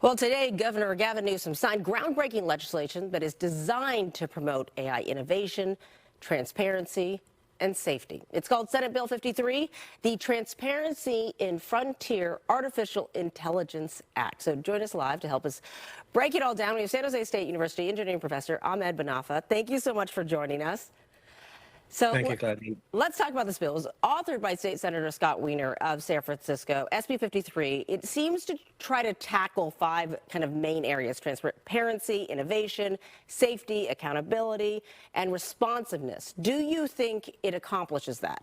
Well, today, Governor Gavin Newsom signed groundbreaking legislation that is designed to promote AI innovation, transparency, and safety. It's called Senate Bill 53, the Transparency in Frontier Artificial Intelligence Act. So join us live to help us break it all down. We have San Jose State University engineering professor Ahmed Banafa. Thank you so much for joining us. So Thank you, Claudine. let's talk about this bill. It was authored by State Senator Scott Wiener of San Francisco. SB 53, it seems to try to tackle five kind of main areas: transparency, innovation, safety, accountability, and responsiveness. Do you think it accomplishes that?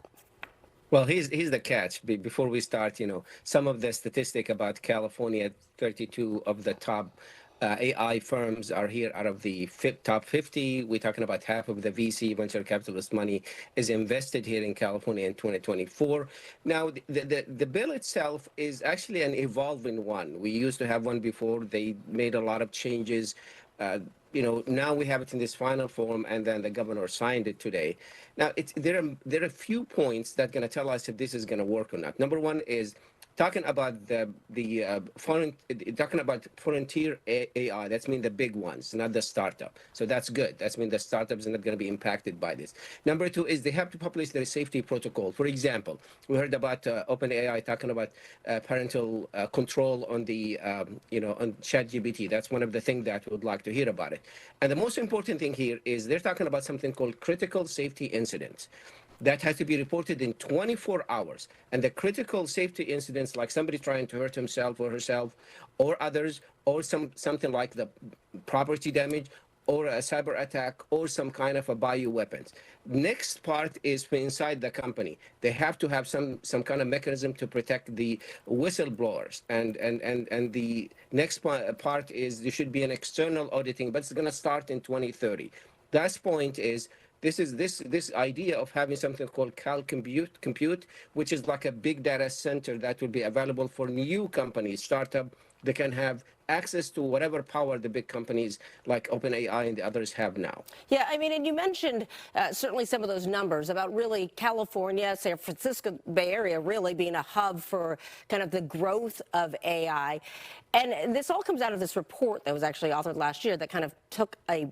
Well, here's the catch. Before we start, some of the statistic about California, 32 of the top AI firms are here out of the top 50. We're talking about half of the VC, venture capitalist money, is invested here in California in 2024. Now, the bill itself is actually an evolving one. We used to have one before. They made a lot of changes. Now we have it in this final form, and then the governor signed it today. Now, there are a few points that are going to tell us if this is going to work or not. Number one is talking about talking about frontier AI. That's mean the big ones, not the startup. So that's good. That's mean the startups are not going to be impacted by this. Number two is they have to publish their safety protocol. For example, we heard about OpenAI talking about parental control on the on ChatGPT. That's one of the things that we would like to hear about it. And the most important thing here is they're talking about something called critical safety incidents that has to be reported in 24 hours. And the critical safety incidents, like somebody trying to hurt himself or herself or others, or something like the property damage or a cyber attack or some kind of a bioweapons. Next part is for inside the company. They have to have some kind of mechanism to protect the whistleblowers. And the next part is there should be an external auditing, but it's going to start in 2030. Last point is this idea of having something called cloud compute, which is like a big data center that will be available for new companies, startup. They can have access to whatever power the big companies like OpenAI and the others have now. Yeah, I mean, and you mentioned certainly some of those numbers about really California, San Francisco Bay Area really being a hub for kind of the growth of AI. And this all comes out of this report that was actually authored last year that kind of took a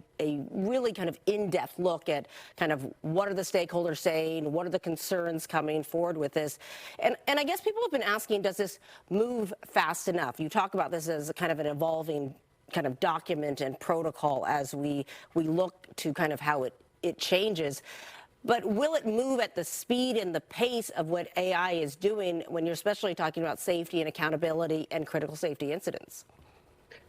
really kind of in-depth look at kind of what are the stakeholders saying, what are the concerns coming forward with this. And I guess people have been asking, does this move fast enough? You talk about this as a kind of an evolving kind of document and protocol as we look to kind of how it changes. But will it move at the speed and the pace of what AI is doing when you're especially talking about safety and accountability and critical safety incidents?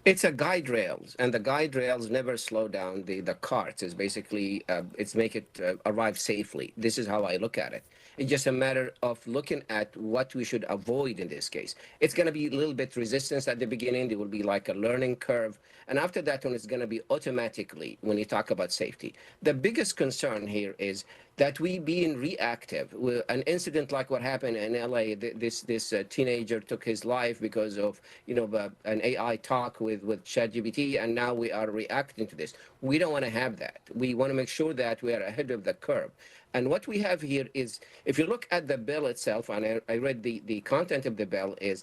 It's a guide rails, and the guide rails never slow down the carts. Is basically it's make it arrive safely. This is how I look at it. It's just a matter of looking at what we should avoid in this case. It's going to be a little bit resistance at the beginning. There will be like a learning curve. And after that one, it's going to be automatically when you talk about safety. The biggest concern here is that we being reactive. An incident like what happened in LA, this teenager took his life because of an AI talk with ChatGPT, and now we are reacting to this. We don't want to have that. We want to make sure that we are ahead of the curve. And what we have here is, if you look at the bill itself, and I read the content of the bill, is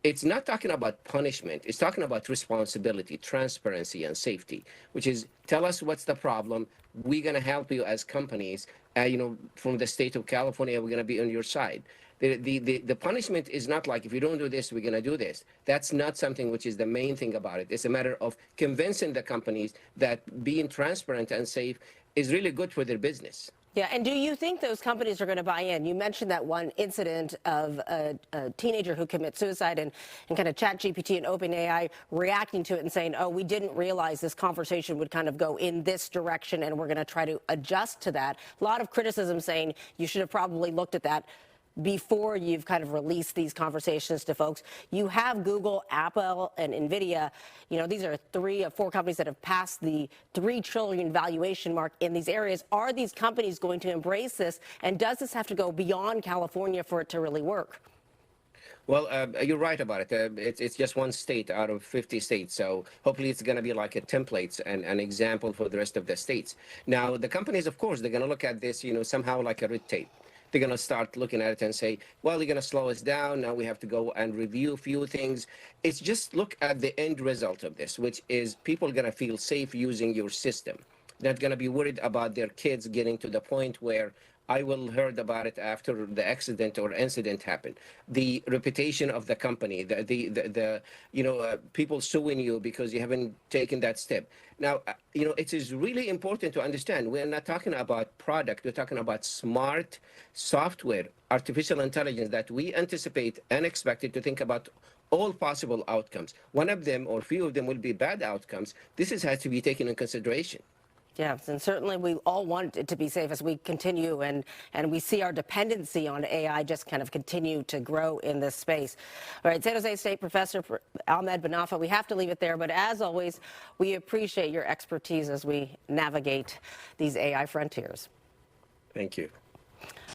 it's not talking about punishment. It's talking about responsibility, transparency, and safety, which is tell us what's the problem. We're going to help you as companies. From the state of California, we're going to be on your side. The punishment is not like, if you don't do this, we're going to do this. That's not something which is the main thing about it. It's a matter of convincing the companies that being transparent and safe is really good for their business. Yeah, and do you think those companies are going to buy in? You mentioned that one incident of a teenager who commits suicide and kind of ChatGPT and OpenAI reacting to it and saying, oh, we didn't realize this conversation would kind of go in this direction and we're going to try to adjust to that. A lot of criticism saying you should have probably looked at that before you've kind of released these conversations to folks. You have Google, Apple, and NVIDIA. These are 3 of 4 companies that have passed the $3 trillion valuation mark in these areas. Are these companies going to embrace this? And does this have to go beyond California for it to really work? Well, you're right about it. It's just one state out of 50 states. So hopefully it's going to be like a template and an example for the rest of the states. Now, the companies, of course, they're going to look at this, somehow like a red tape. they're going to start looking at it and say, well, you're going to slow us down. Now we have to go and review a few things. It's just look at the end result of this, which is people are going to feel safe using your system. They're not going to be worried about their kids getting to the point where I will heard about it after the accident or incident happened. The reputation of the company, people suing you because you haven't taken that step. Now, it is really important to understand we're not talking about product. We're talking about smart software, artificial intelligence that we anticipate and expected to think about all possible outcomes. One of them or few of them will be bad outcomes. Has to be taken in consideration. Yes, and certainly we all want it to be safe as we continue and we see our dependency on AI just kind of continue to grow in this space. All right, San Jose State Professor Ahmed Banafa, we have to leave it there, but as always, we appreciate your expertise as we navigate these AI frontiers. Thank you.